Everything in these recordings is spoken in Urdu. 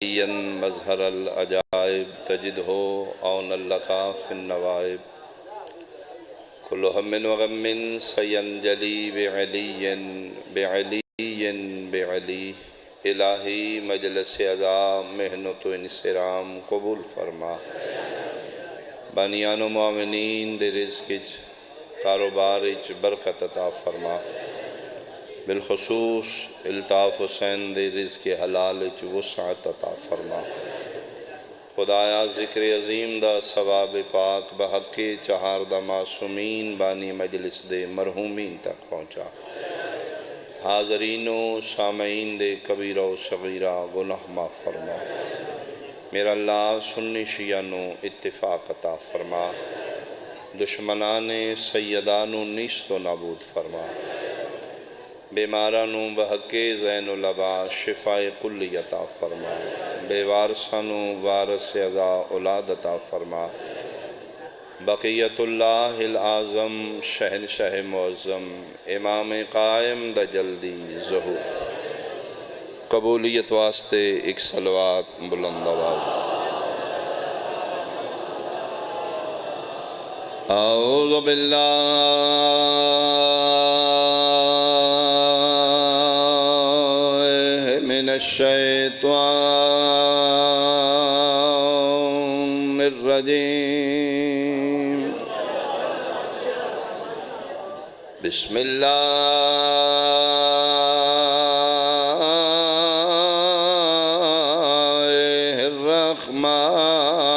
مظہر العجائب تجدہ اون اللقا فی النوائب کل ہم وغم سینجلی بعلی الہی مجلس عزا محنت و انصرام قبول فرما بانیان و معاونین دے رزقچ کاروبارچ برکت عطا فرما بالخصوص الطاف حسین دے رزق حلالچ وسعت عطا فرما خدایا ذکر عظیم دا ثواب پاک بحق چہار دا معصومین بانی مجلس دے مرحومین تک پہنچا حاضرین و سامعین دے کبیرہ و صغیرہ گناہ معاف فرما میرا اللہ سنی شیعہ نو اتفاق عطا فرما دشمنان سیدانو نیست و نابود فرما بیمارانو بحق زین العبا شفاء کلی عطا فرما بے وارثانو وارث عزا اولاد عطا فرما بقیت اللہ العظم شہنشاہ معظم امام قائم دا جلدی ظہور قبولیت واسطے ایک صلوات بلند آواز اعوذ باللہ من الشیطان الرجیم بسم اللہ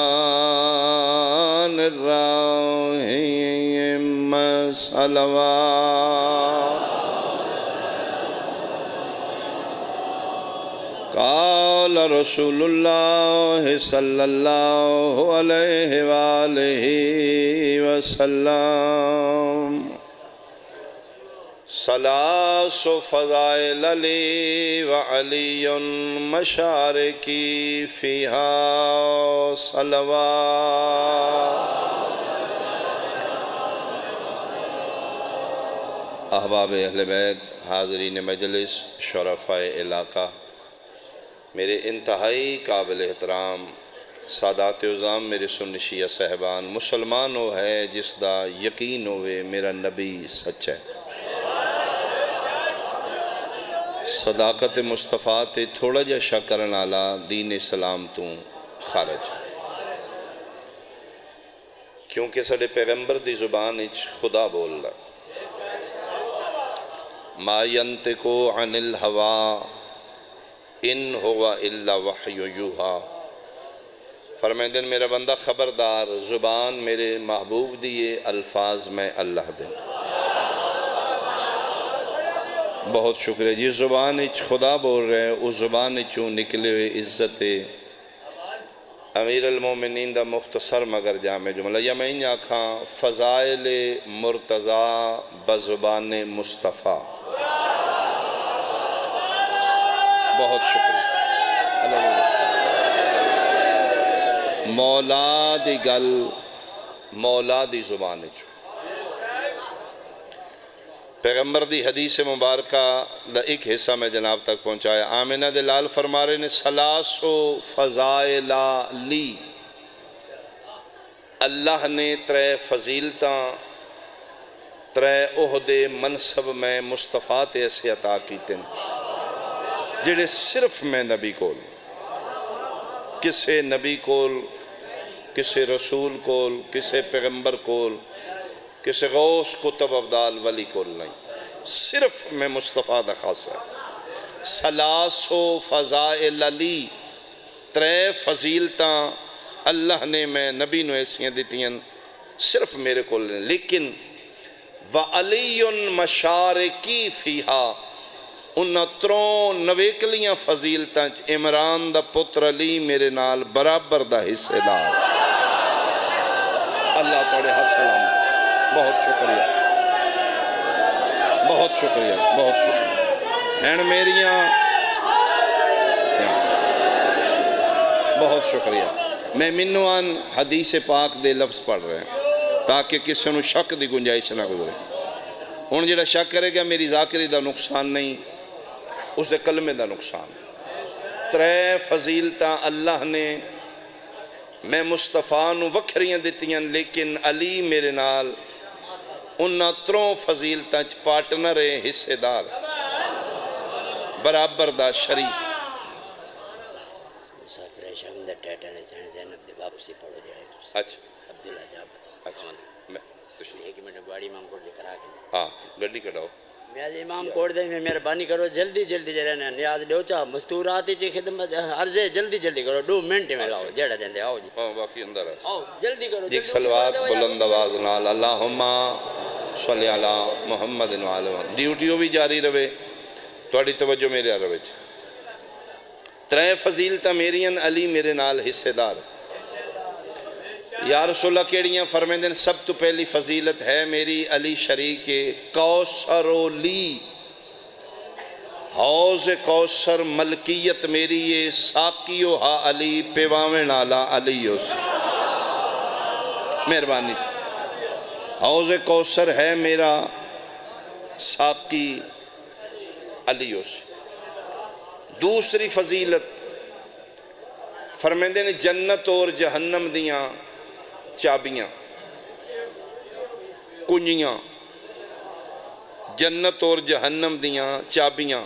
الرحمن الرحیم صلوات قال رسول اللہ صلی اللہ علیہ وآلہ وسلم ثلاث فضائل لی وعلی مشارکی فیہا صلوات احباب اہل بیت حاضرین مجلس شرفاء علاقہ میرے انتہائی قابل احترام سادات عظام میرے سنی شیعہ صاحبان مسلمان ہو ہے جس دا یقین ہوئے میرا نبی سچ ہے صداقت مصطفیٰ تے تھوڑا جا شک کرن آلا دین اسلام تو خارج کیونکہ سڑے پیغمبر دی زبان اچ خدا بول رہا ما ینتقو عن الہوا ان ہوا الا وحی یوہا فرمائیں دن میرا بندہ خبردار زبان میرے محبوب دیئے الفاظ میں اللہ دے بہت شکریہ جی زبان اچ خدا بول رہے ہیں اس زبان اچوں نکلے ہوئے عزت امیر المومنین دا مختصر مگر جامع جملہ یا میں انہاں کھاں فضائل مرتضی بزبان مصطفیٰ بہت شکریہ مولا دی گل مولا دی زبان چو پیغمبر دی حدیث مبارکہ دا ایک حصہ میں جناب تک پہنچایا آمنہ دلال فرما رہے نے ثلاثو فضائل لی اللہ نے ترے فضیلتاں ترے عہدے منصب میں مصطفیٰ تے ایسے عطا کیتے ہیں جڑے صرف میں نبی کول کسے نبی کول کسے رسول کول کسے پیغمبر کول کسے غوث کتب ابدال ولی کول نہیں صرف میں مصطفیٰ دا خاص ہے ثلاثو فضائل لی ترے فضیلتاں اللہ نے میں نبی نو ایسیاں دیتی ہیں صرف میرے کول نہیں لیکن وَعَلِيٌ مَشَارِكِ فِيهَا انہاں تروں نویکلیاں فضیلتاں عمران دا پتر علی میرے نال برابر دا حصے دار اللہ توڑے حد سلام بہت شکریہ بہت شکریہ بہت شکریہ این میریاں بہت شکریہ میں منوان حدیث پاک دے لفظ پڑھ رہے ہیں تاکہ کسی نو شک دی گنجائش نہ گزرے ان جڑا شک کرے گا میری ذاکری دا نقصان نہیں اس دے کلمے دا نقصان ترے فضیلتاں اللہ نے میں مصطفیٰ نو وکھریاں دیتیاں، لیکن علی میرے نال انہاں تروں فضیلتاں چ پارٹنر حصے دار برابر دا شریک۔ مسافر شام دا ٹیٹل حسین زینب دی واپسی پڑھو جائے۔ اچھا عبداللہ جاب۔ اچھا میں ایک منٹ گاڑی امام کوٹ دے کرا کے ہاں گڈی کٹاؤ۔ نیاز امام کوٹ دے میں مہربانی کرو جلدی جلدی جرہنے نیاز ڈیو چاہ مستوراتی چی خدمت عرضے جلدی جلدی کرو 2 منٹ میں لاؤ جیڑا رہندے آؤ جی باقی اندر ہے آؤ جلدی کرو جیک سلوات بلند آواز نال اللہم صلی علی محمد وعلی محمد۔ ڈیوٹیوں بھی جاری رہے، توڑی توجہ میرے روے چھے۔ ترے فضیلتاں میریاں علی میرے نال حصے دار۔ یا رسول اللہ کیڑیاں فرمائیں دیں سب تو پہلی فضیلت ہے میری علی شریک کوثر و لی، حوض کوثر ملکیت میری یہ ساقیو ہا علی پیواویں نالا علیوس۔ مہربانی تھی، حوض کوثر ہے میرا ساقی علیوس۔ دوسری فضیلت فرمائیں دیں جنت اور جہنم دیاں چابیاں کنجیاں، جنت اور جہنم دیاں چابیاں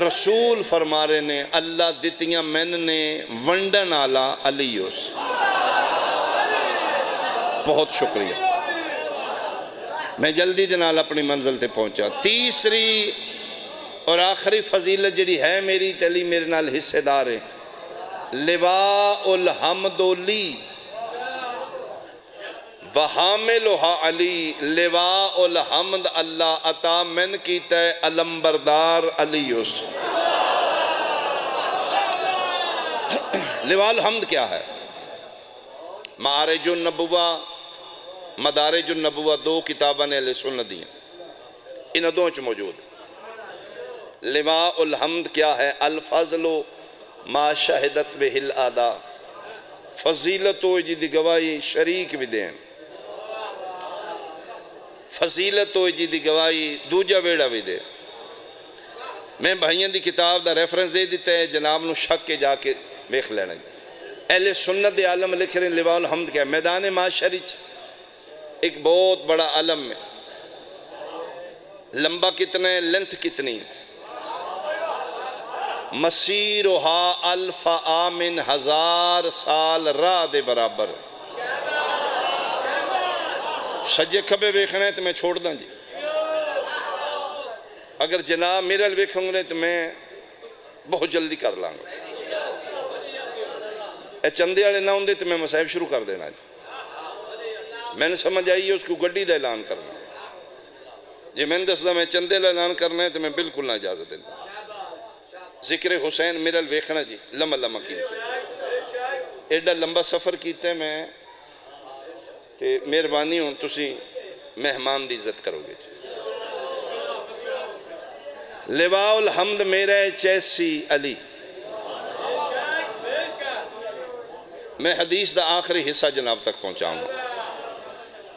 رسول فرما رہے نے اللہ دیتیاں میں نے ونڈن آلا علیوس۔ بہت شکریہ، میں جلدی جنال اپنی منزل تے پہنچا۔ تیسری اور آخری فضیلت جڑی ہے میری تلی میرے نال حصے دار ہے، لواء الحمد لی وحاملها علی، لواء الحمد اللہ عطا من کیتا ہے علمبردار علیوس۔ لواء الحمد کیا ہے؟ معارج النبوہ مدارج النبوہ 2 کتابہ نے اہل سنت دیا، ان دو چ موجود۔ لواء الحمد کیا ہے؟ الفضل ما شہدت بہ الادا، فضیلت ہوئی جی دی گواہی شریک بھی دیں، فضیلت ہوئی جی دی گواہی دوجہ ویڑا بھی دے۔ میں بھائیاں دی کتاب دا ریفرنس دے دیتا ہے، جناب نو شک کے جا کے بیخ لینا جی۔ اہل سنت دے عالم لکھ رہے ہیں لواء الحمد کیا ہے؟ میدان معاشری ایک بہت بڑا علم ہے، لمبا کتنا ہے، لینتھ کتنی، مسیرہا الف آمن 1000 سال راہ دے برابر۔ سجے کھبے بیکھنے تو میں چھوڑ داں جی، اگر جناب میرے بیکھوں گے تو میں بہت جلدی کر لانگا، اے چندے آلے نہ ہوں دے تو میں مسائب شروع کر دینا جی۔ میں نے سمجھ آئی ہے اس کو گڈی دا اعلان کرنا، جی میں نے دس دا میں چندے دا اعلان کرنا ہے تو میں بالکل نہ اجازت دینا۔ ذکر حسین میرے ویکھنا جی لمبا لمبا کیتے ایڈا لمبا سفر کیتے ہیں میں کہ مہربانی ہوں تسی مہمان دی عزت کرو گے جی۔ لواء الحمد میرا چیسی علی۔ میں حدیث دا آخری حصہ جناب تک پہنچاؤں گا،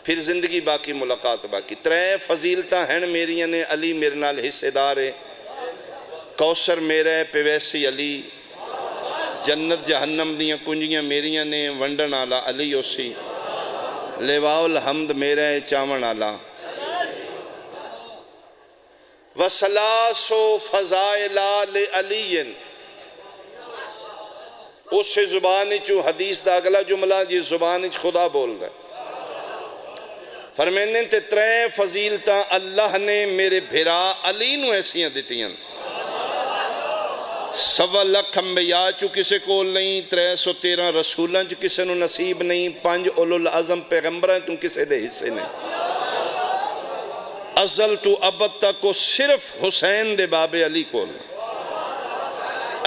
پھر زندگی باقی ملاقات باقی۔ 3 فضیلتاں ہیں میریاں نے علی میرے نال حصے دار ہے، کوثر میرا ہے پیویسی علی، جنت جہنم دیاں کنجیاں میریاں نے ونڈن آلا علی اسی، لواء الحمد میرا ہے چاون آلا۔ وَسَلَاسُ فَضَائِلَا لِعَلِيٍ، اس سے زبانی چو حدیث دا اگلا جملہ جی زبانی چو خدا بول رہا ہے۔ فرمیندیں تے 3 فضیلتاں اللہ نے میرے بھرا علی نو ایسیاں دیتیاں، 1.25 لکھ انبیاء چو کسے کول نہیں، 313 رسولان چو کسے نو نصیب نہیں، 5 اولو العظم پیغمبران تو کسے دے حصے نہیں۔ ازل تو ابد تک کو صرف حسین دے باب علی کول،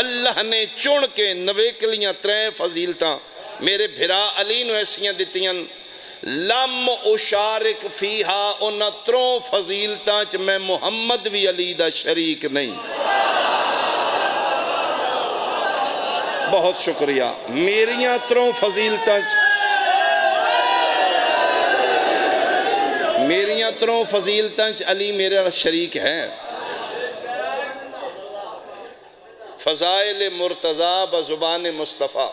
اللہ نے چون کے نویکلیاں 3 فضیلتاں میرے بھرا علی نو ایسیاں دیتیاں، لم اشارک فیہا انہ 3 فضیلتاں چ میں محمد وی علی دا شریک نہیں۔ بہت شکریہ، میریاں 3 فضیلتاں میریاں 3 فضیلتاں علی میرا شریک ہے۔ فضائل مرتضی بزبان مصطفیٰ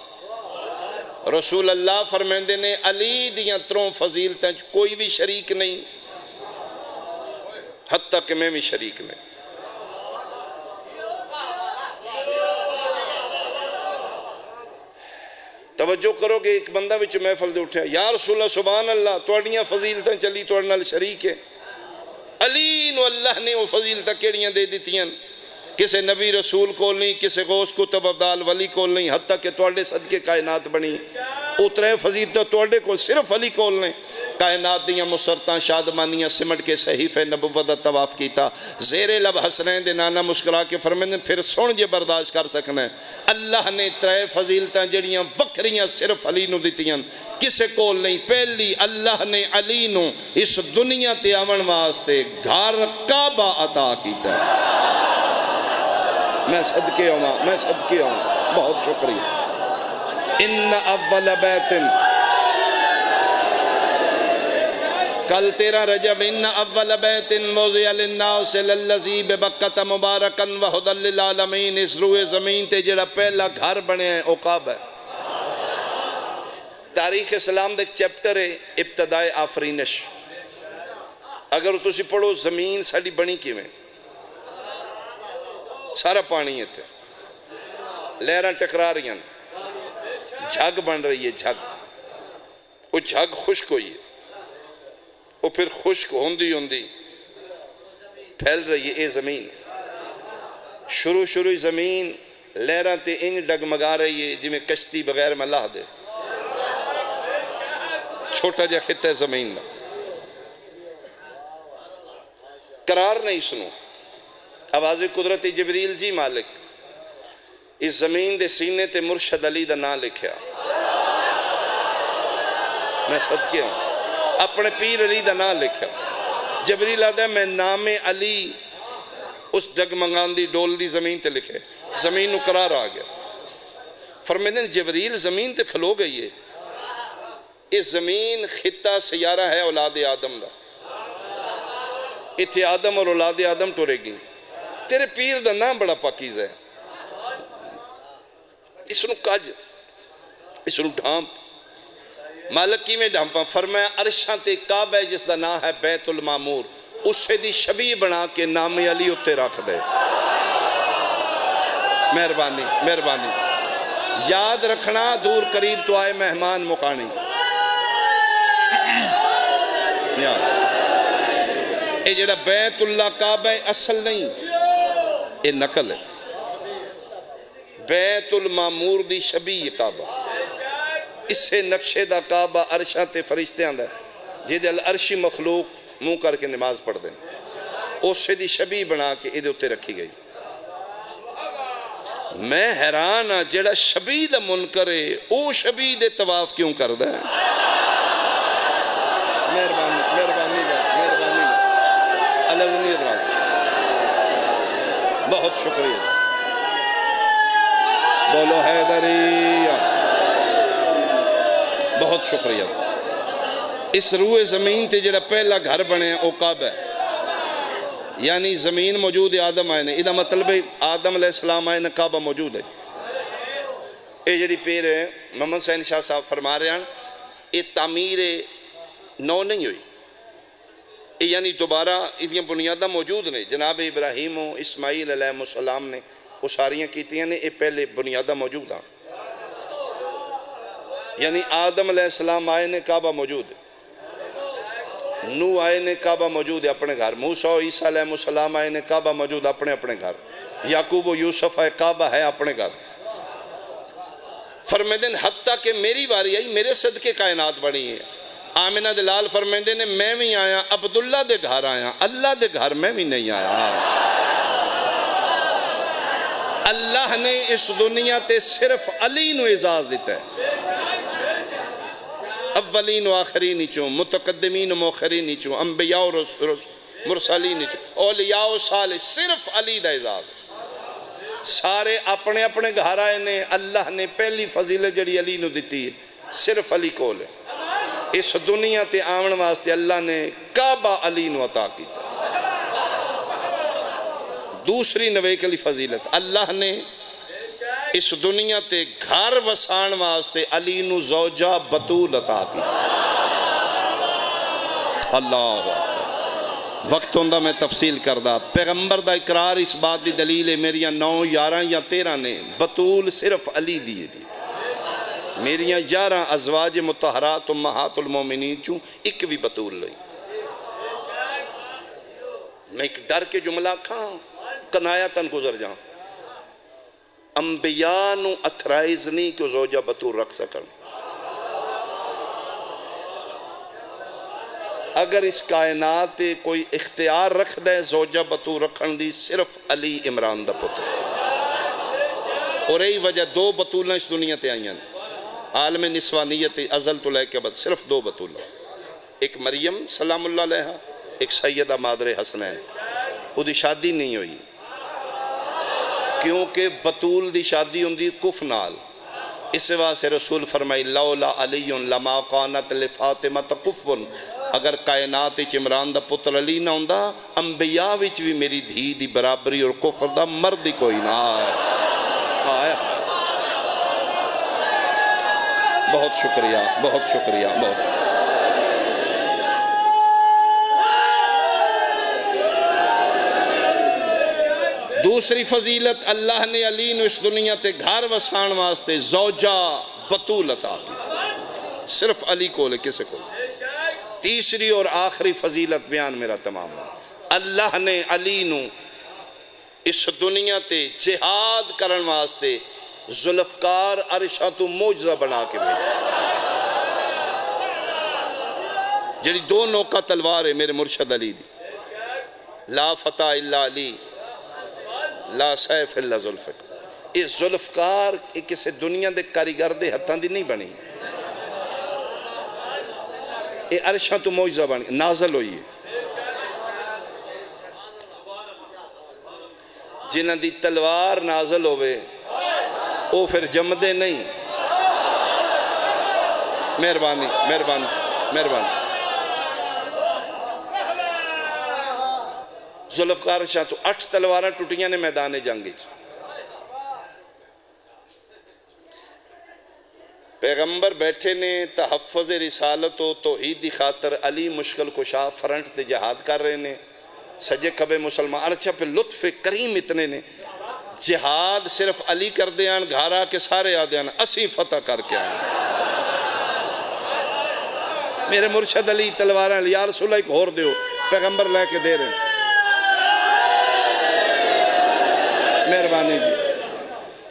رسول اللہ فرمیندے نے علی دیاں تروں فضیلتیں کوئی بھی شریک نہیں حتیٰ کہ میں بھی شریک نہیں. توجہ کرو کہ ایک بندہ وچ محفل دے اٹھیا یا رسول اللہ سبحان اللہ توڑیاں فضیلتیں چلی توڑ نال شریک ہے. علی نو اللہ نے وہ فضیلتیں کیڑیاں دے دیتیاں کسے نبی رسول کول نہیں کسے غوث کتب ابدال ولی کول نہیں حتیٰ کہ توڑے صدقے کائنات بنی اترے فضیلتیں توڑے کول صرف علی کول نہیں. کائنات دیاں مسرتاں شادمانیاں سمٹ کے صحیفہ نبوت طواف کیتا زیر لب حسنین دے نانا مسکرا کے فرمیندے پھر سن جے برداشت کر سکنا ہے. اللہ نے ترے فضیلتاں جڑیاں وکریاں صرف علی نو دیتیاں کسے کول نہیں. پہلی اللہ نے علی نو اس دنیا تے آون واسطے گھر کعبہ عطا کیتا ہے. میں صدقے ہوں بہت شکریہ. ان اول بیت کل 13 رجب ان اول بیت وضع للناس للذی ببکۃ مبارکا وہدی للعالمین اس روئے زمین تے جڑا پہلا گھر بنے ہیں او کعبہ ہے. تاریخ اسلام دے ایک چیپٹر ہے ابتدائے آفرینش. اگر تسی پڑھو زمین ساڑی بنی کیویں سارا پانی ہے تھے لہراں ٹکرا رہی ہیں جھگ بن رہی ہے جھگ وہ جھگ خشک ہوئی ہے وہ پھر خشک ہوندی پھیل رہی ہے. اے زمین شروع زمین لہراں تے انج ڈگمگا رہی ہے جی میں کشتی بغیر میں لاہ دے چھوٹا جا خطہ ہے زمین میں قرار نہیں سنو. آواز قدرتی جبریل جی مالک اس زمین دے سینے تے مرشد علی دا نام لکھیا. میں صدقے ہوں اپنے پیر علی دا نام لکھیا. جبریل آدھا ہے میں نام علی اس ڈگمگان دی ڈول دی زمین تے لکھے. زمین نو قرار آ گیا. فرمیدن جبریل زمین تے کھلو گئی ہے. اس زمین خطہ سیارہ ہے اولاد آدم دا. اتھے آدم اور اولاد آدم ٹورے گی. تیرے پیر دا نام بڑا پاکیز ہے. اس نو کج اس نو ڈھامپ مالک کی میں ڈھامپا فرمایا عرشاں تے کعبہ جس دا نام ہے بیت المعمور اسے دی شبیہ بنا کے نام علی اتے رکھ دے. مہربانی یاد رکھنا دور قریب تو آئے مہمان مقانی. اے جڑا بیت اللہ کعبہ اصل نہیں اے نقل ہے. بیت المعمور دی شبیہ کعبہ اس سے نقشے دا کعبہ عرشاں تے فرشتے آندہ جے دے العرشی مخلوق منہ کر کے نماز پڑھ دیں اسے دی شبیہ بنا کے ادھے اتے رکھی گئی. میں حیران ہاں جڑا شبیہ دا منکر ہے او شبیہ دے طواف کیوں کر دے. مہربانی اللہ زندگی ادراک بہت شکریہ. بولو حیدریہ بہت شکریہ. اس روئے زمین تے جڑا پہلا گھر بنے ہیں او کعبہ ہے. یعنی زمین موجود ہے آدم آئے نے ادھا مطلب ہے آدم علیہ السلام آئے نے کعبہ موجود ہے. اے جڑی پیر ہے محمد حسین شاہ صاحب فرما رہے ہیں یہ تعمیر نو نہیں ہوئی. یعنی دوبارہ ادھیاں بنیادہ موجود نے جناب ابراہیم و اسماعیل علیہ السلام نے اساریاں کیتیاں نے یہ پہلے بنیادہ موجود ہیں. یعنی آدم علیہ السلام آئے نے کعبہ موجود ہے. نو آئے نے کعبہ موجود ہے اپنے گھر. موسیٰ و عیسیٰ علیہ السلام آئے نے کعبہ موجود اپنے گھر. یعقوب و یوسف آئے کعبہ ہے اپنے گھر. فرمیدن حتیٰ کہ میری باری آئی میرے صدقے کائنات بڑی ہے. آمنہ دلال فرمیندے نے میں بھی آیا عبداللہ دے گھر آیا اللہ دے گھر میں بھی نہیں آیا. اللہ نے اس دنیا تے صرف علی نو اعزاز دیتا ہے. اولین و آخرین نیچوں متقدمین و مؤخرین نیچوں انبیاء و مرسلین نیچوں اولیاء و صالح صرف علی دا اعزاز. سارے اپنے اپنے گھر آئے نے اللہ نے پہلی فضیلت جڑی علی نو دیتی ہے صرف علی کول ہے. اس دنیا تے آمن واسطے اللہ نے کعبہ علی نو عطا کیتا. دوسری نوے کلی فضیلت اللہ نے اس دنیا تے گھر وسان واسطے علی نو زوجہ بطول عطا کی. اللہ وقت ہوندہ میں تفصیل کردہ. پیغمبر دا اقرار اس بات دی دلیل ہے میریاں 9 11 یا 13 نے بطول صرف علی دیئے دی. میریاں 11 ازواج مطہرات امہات المومنین چوں ایک بھی بطول لئی. میں ایک ڈر کے جملہ کھاں کنایتاً گزر جاؤں. انبیاء نو اتھرائز نہیں کہ زوجہ بطول رکھ سکن. اگر اس کائنات کوئی اختیار رکھ دے زوجہ بطول رکھن دی صرف علی عمران دا پتر. اور یہی وجہ 2 بطولیں اس دنیا تے آئیں. عالم نسوانیت ازل تو لے کے بعد صرف 2 بطولیں. ایک مریم سلام اللہ علیہ، ایک سیدہ مادر حسنین. وہ دی شادی نہیں ہوئی کیونکہ بطول دی شادی ہوندی کف نال. اس واسطے رسول فرمائی لولا علی لما کانت لفاطمہ کفن. اگر کائنات عمران دا پتر علی نہ ہوندہ انبیاء وچ بھی میری دھی دی برابری اور کفر دا مرد کوئی نہ آیا. بہت شکریہ بہت شکریہ بہت شکریہ. دوسری فضیلت اللہ نے علی نو اس دنیا تے گھر وسان واسطے زوجہ بطول عطا کی. صرف علی کو لے کسے کو. تیسری اور آخری فضیلت بیان میرا تمام ہو. اللہ نے علی نو اس دنیا تے جہاد کرن واسطے ذوالفقار عرشہ تو موجزہ بنا کے بھیجا. جڑی 2 نوکہ تلوار ہے میرے مرشد علی دی. لا فتح الا علی لا سیف الا ذوالفقار. اس ذوالفقار کسی دنیا دے کاریگر دے ہتھاں دی نہیں بنی. یہ عرشہ تو موجزہ بن نازل ہوئی ہے. جنہ دی تلوار نازل ہوئے وہ پھر جمدے نہیں. مہربانی مہربانی مہربانی. ذوالفقار شاہ تو 8 تلواریں ٹوٹیاں نے میدان جنگی. پیغمبر بیٹھے نے تحفظ رسالت و توحید دی خاطر علی مشکل کشا فرنٹ تے جہاد کر رہے نے. سجے کبے مسلمان ارچہ پہ لطف کریم اتنے نے. جہاد صرف علی کر دیاں گھارا کے سارے آدیاں اسی فتح کر کے آئیں. میرے مرشد علی تلواراں یا رسول اللہ ایک اور دیو. پیغمبر لے کے دے رہے ہیں. مہربانی جی.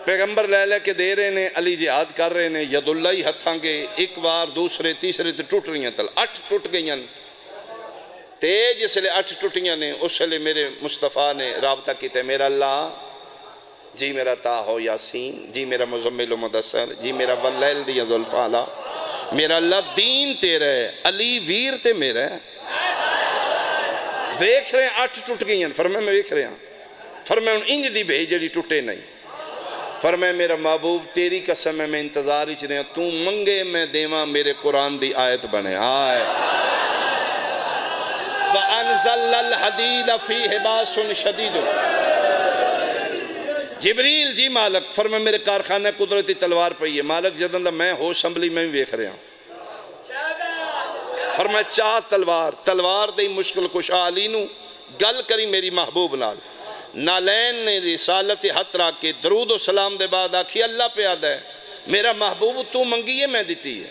پیغمبر لے کے دے رہے ہیں. علی جہاد کر رہے ہیں. ید اللہ ہی ہتھاں گے ایک بار دوسرے تیسرے تے ٹوٹ رہی ہیں. تل 8 ٹوٹ گئی ہیں. جس لئے 8 ٹوٹیاں نے اس لئے میرے مصطفیٰ نے رابطہ کیتے میرا اللہ جی میرا تاہو یاسین جی میرا مزمل و مدثر جی میرا واللیل دی ذوالفعلا. میرا اللہ دین تیرا ہے علی ویر تے میرا ہے. ویکھ رہے ہیں 8 ٹوٹ گئی ہیں. فرمائے میں ویکھ رہے ہیں. فرمائے ان انج دی بھیج جڑی ٹوٹے نہیں. فرمائے میرا محبوب تیری قسم میں انتظار ہی چلے تو منگے میں دیواں میرے قرآن دی آیت بنے. آئے وَأَنزَلَ الْحَدِيدَ فِيهِ بَاسٌ شَدِيدٌ. جبریل جی مالک فرمائے میرے کارخانہ قدرتی تلوار پہی ہے. مالک جدن دا میں ہو اسمبلی میں بھی ویکھ رہا ہوں. فرمائے چاہ تلوار دی مشکل کشا علی نو گل کری میری محبوب نال. نالین نے رسالت حت را کے درود و سلام دے بعد آکھی اللہ پہ آدھا ہے میرا محبوب تو منگی ہے میں دیتی ہے.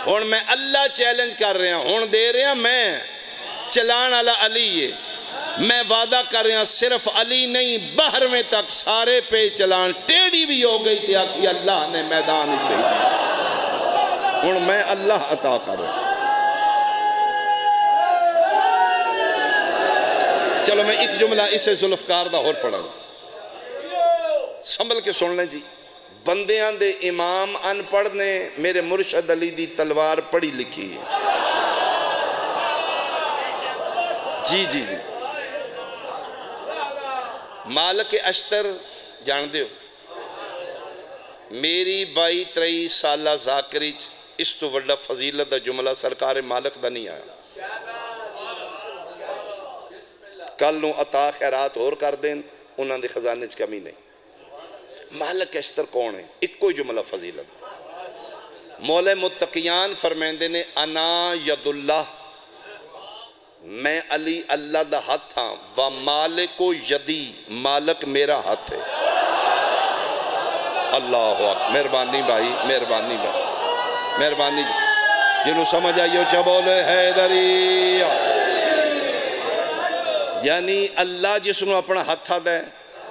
ہون میں اللہ چیلنج کر رہا ہوں. ہون دے رہا میں چلان علی علی ہے. میں وعدہ کر رہا صرف علی نہیں بحر میں تک سارے پہ چلان. ٹیڑی بھی ہو گئی تھی آکھی اللہ نے میدان ہی بھیجا. ہون میں اللہ عطا کر رہا ہوں. چلو میں ایک جملہ اسے ذوالفقار دا اور پڑھا سنبھل کے سن لیں جی. بندیاں دے امام ان پڑھ نے میرے مرشد علی دی تلوار پڑھی لکھی ہے. جی جی جی. مالک اشتر جان دے ہو میری 22-23 سالہ ذاکریچ اس تو وڈا فضیلت دا جملہ سرکار مالک دا نہیں آیا. کل نو عطا خیرات اور کر دیں انہاں دے خزانے چ کمی نہیں. مالک اشتر کون ہے؟ ایک کوئی جملہ فضیلت مولا متقیان فرمیندے نے انا ید اللہ میں علی اللہ دا ہاتھ ہاں و مالک یدی مالک میرا ہاتھ ہے اللہ اکبر مہربانی بھائی مہربانی بھائی مہربانی جنہوں سمجھ آئیو چا بولے حیدری یعنی اللہ جس نے اپنا ہاتھ دے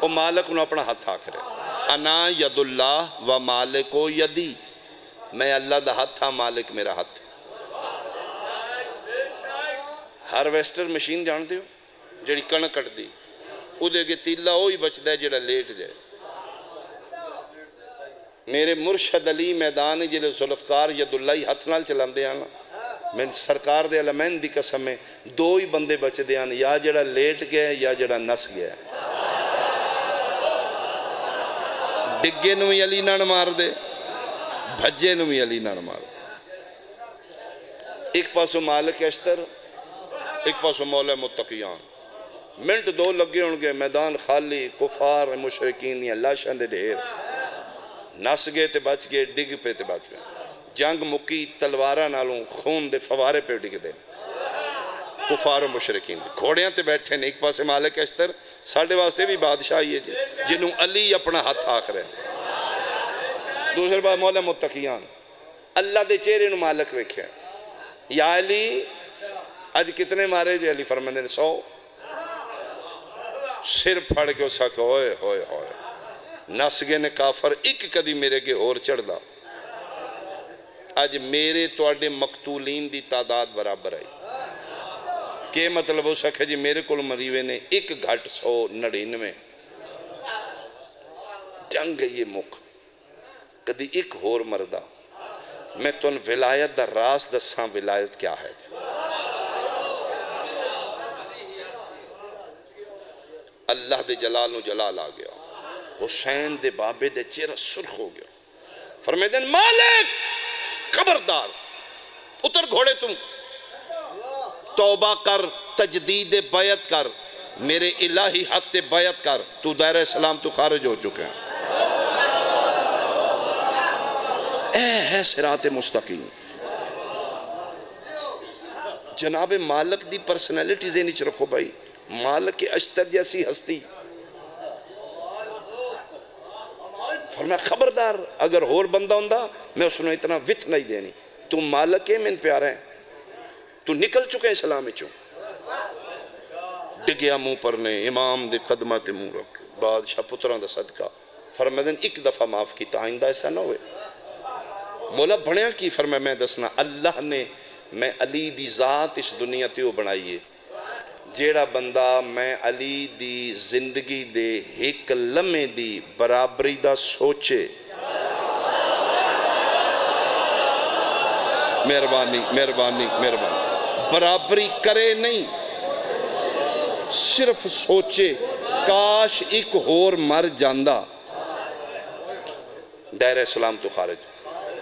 وہ مالک نے اپنا ہاتھ کرے انا ید اللہ و مالک یدی میں اللہ دا ہاتھ ہاں مالک میرا ہاتھ ہارویسٹر مشین جان دیو جڑی کنک کٹ دی او دے کے تیلا ہوئی بچ دے جڑا لیٹ جائے میرے مرشد علی میدان جلے ذوالفقار ید اللہ ہاتھ نال چلان دے آنا میں سرکار دے علمین دی قسم میں دو ہی بندے بچ دے آنا یا جڑا لیٹ گیا یا جڑا نس گیا ڈگے نوی علی نان مار دے بھجے نوی علی نان مار دے ایک پاسو مالک اشتر ایک پاسو مولا متقیان منٹ دو لگے ہونگے میدان خالی کفار مشرکین یا لاشاں دے ڈھیر نس گئے تے بچ گئے ڈگ پہ تے بچ گئے جنگ مکی تلوارہ نالوں خون دے فوارے پہ ڈگ دے کفار و مشرکین دے گھوڑیاں تے بیٹھے نے ایک پاسے مالک اشتر ساڑھے واسطے بھی بادشاہی ہے جنہوں علی اپنا ہاتھ آکھ رہے دوسرے بات مولا متقیان اللہ دے چہرے نو مالک ویکھے یا علی آج کتنے مارے جے علی فرماندے نے 100 سر پھڑ کے اسا کہ ہوئے ہوئے ہوئے نس گئے نے کافر ایک کدی میرے کے اور چڑھ دا آج میرے توڑے مقتولین دی تعداد برابر آئی کہ مطلب ہو سکے جی میرے کل مریوے نے ایک گھٹ 199 جنگ یہ مک کدی ایک ہور مردہ میں تن ولایت دا راز دساں ولایت کیا ہے اللہ دے جلال و جلال آ گیا حسین دے بابے دے چہرہ سرخ ہو گیا فرمیدن مالک خبردار اتر گھوڑے تم توبہ کر تجدید بیعت کر میرے الہی حق تے بیعت کر تو دائرہ اسلام تو خارج ہو چکے ہیں اے ہے صراط مستقیم جناب مالک دی پرسنیلٹی زینی چ رکھو بھائی مالک اشتر جیسی ہستی فرمایا خبردار اگر اور بندہ ہوندہ میں اس نے اتنا وت نہیں دینی تو مالک ہے من پیارا ہے تو نکل چکے اسلام میں چوں ڈگیا منہ پر نے امام دے قدمہ کے منہ رکھ بادشاہ پتران دا صدقہ فرمائدن ایک دفعہ معاف کی آئندہ ایسا نہ ہوئے مولا بڑھیا کی فرمائے میں دسنا اللہ نے میں علی دی ذات اس دنیا تیو بنائیے جیڑا بندہ میں علی دی زندگی دے ایک لمحے دی برابری دا سوچے مہربانی مہربانی مہربانی برابری کرے نہیں صرف سوچے کاش ایک ہور مر جاندہ دائرہ اسلام تو خارج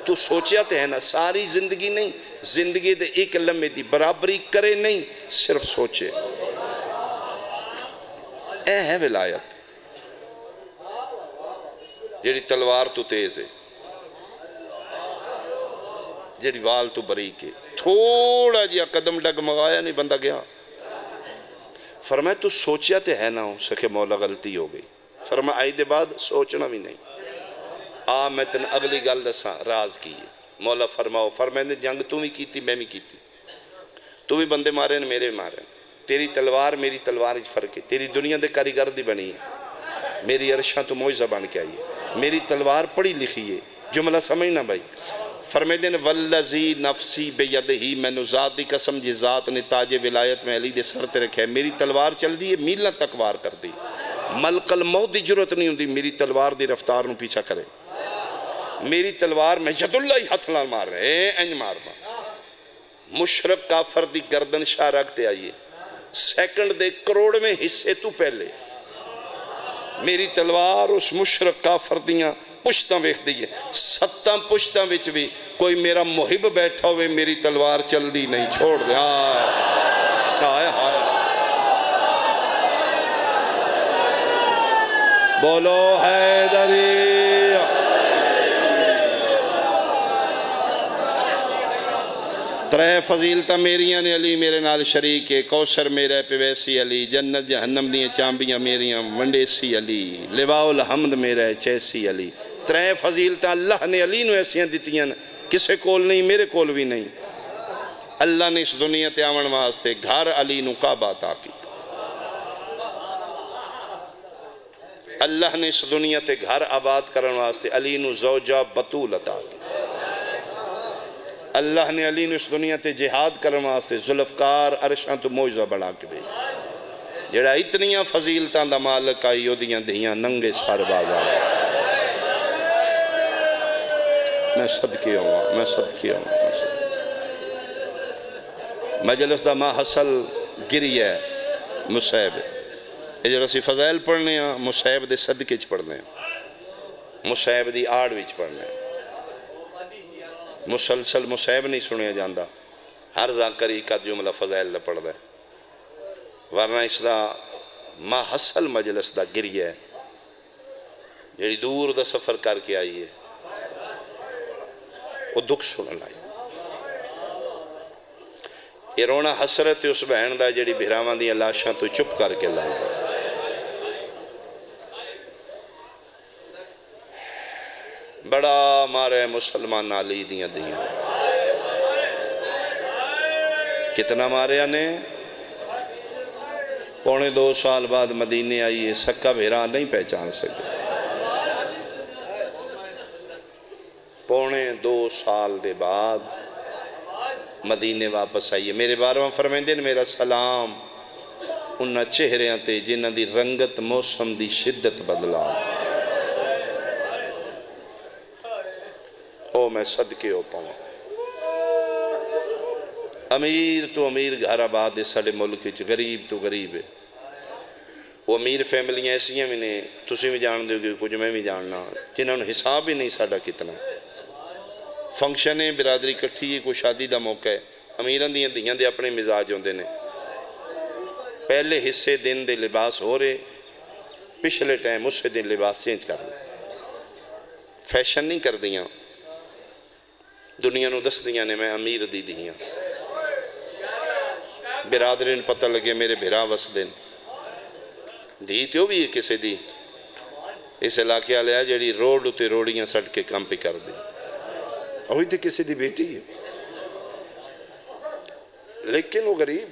تو سوچیا تے ہے نا ساری زندگی نہیں زندگی دے ایک لمحے دی برابری کرے نہیں صرف سوچے اے ہے ولایت جیڑی تلوار تو تیز ہے جیڑی وال تو بریک ہے تھوڑا جیا قدم ڈگ مغایا نہیں بندہ گیا فرمایا تو سوچیا تے ہے نا ہو سکے مولا غلطی ہو گئی فرمایا آئی دے بعد سوچنا بھی نہیں میں تن اگلی گل دساں راز کی مولا فرماؤ فرمائے جنگ تو بھی کیتی میں بھی کیتی تو بھی بندے مارے نے میرے مارے تیری تلوار میری تلوار اچ فرق ہے تیری دنیا دے کاریگر دی بنی ہے میری عرشاں تو موج زبان کیا ہے میری تلوار پڑھی لکھی ہے جملہ سمجھنا بھائی فرمائے دن والذی نفسی بیدہی میں ذات دی قسم جی ذات نے تاج ولایت میں علی دے سر تے رکھے میری تلوار چل دی ہے میلہ تک وار کر دی ملک الموت دی ضرورت نہیں ہوندی میری تلوار دی رفتار نو پیچھا کرے میری تلوار میں ید اللہ ہی ہاتھ لال مار رہے انج مارنا مشرق کافر دی گردن شاہ رکھتے آئیے سیکنڈ دے کروڑ میں حصے تو پہلے میری تلوار اس مشرق کافر دیاں پشتاں ویکھ دیئے 7 پشتاں وچ بھی کوئی میرا محب بیٹھا ہوئے میری تلوار چل دی نہیں چھوڑ دے ہائے بولو حیدری۔ ترے فضیلتہ میریاں نے علی میرے نال شریک ہے، کوثر میرے پیویسی علی، جنت جہنم دیاں چامبیاں میریاں ونڈیسی علی، لواء الحمد میرے چیسی علی۔ ترے فضیلتہ اللہ نے علی نو ایسیاں دیتیاں کسے کول نہیں، میرے کول بھی نہیں۔ اللہ نے اس دنیا تے آون واسطے گھر علی نو کعبہ عطا کیتا۔ اللہ نے اس دنیا تے گھر آباد کرن واسطے علی نو زوجہ بطول عطا کی۔ اللہ نے علی نو اس دنیا تے جہاد کرن واسطے ذوالفقار عرشاں تو موجزہ بڑھا کے بھیجا۔ جڑا اتنیاں فضیلتاں دا مالک آئی اودیاں دہیاں ننگے سار بازار۔ میں صدقے ہوں، میں صدقے ہوں۔ مجلس دا ماں حسل گری ہے مصیب۔ یہ جڑا سی فضائل پڑھنے ہیں مصیب دے صدقے چ پڑھنے ہیں، مصیب دی آڑ وچ پڑھنے ہیں۔ مسلسل مصیب نہیں سنیا جاندہ، ہر ذاکری کا جملہ فضائل دا پڑھ دے، ورنہ اس دا ماں حسل مجلس دا گری ہے جڑی دور دا سفر کر کے آئی ہے، وہ دکھ سنن آئی۔ یہ رونا حسرت اس بہن دا جڑی بھراواں دیاں لاشاں تو چپ کر کے لائی۔ بڑا مارے مسلمان علی دیاں دیاں، کتنا مارے نے؟ 2.25 سال بعد مدینے آئی ہے، سکا بھیرا نہیں پہچان سکے۔ 2.25 سال دے بعد مدینے واپس آئی ہے۔ میرے بارواں فرمائندے نے میرا سلام انہاں چہریاں تے جنہاں دی رنگت موسم دی شدت بدلا۔ او میں صدقے ہو پاؤں۔ امیر تو امیر گھر آباد ہے ساڑے ملک، غریب تو غریب ہے۔ وہ امیر فیملیاں ایسی ہیں میں تسی بھی جان دے گے، کچھ میں بھی جاننا، جنہوں نے حساب ہی نہیں ساڑا کتنا۔ فنکشن ہے، برادری کٹھی ہے، کوئی شادی دا موقع ہے، امیران دیاں دیاں دے اپنے مزاج ہوندے نے۔ پہلے حصے دن دے لباس ہو رہے، پچھلے ٹائم اس سے دن لباس چینج کر رہے۔ فیشن نہیں کر دیاں، دنیا نو دس دیاں نے میں امیر دی دیاں۔ برادرین پتہ لگے میرے بھرا وس دن دی تیو بھی ہے کسے دی اس علاقے آلیا جڑی روڈ تے روڑیاں سڑ کے کام پہ کر دی، ہوئی تھی کسی دی بیٹی ہے، لیکن وہ غریب۔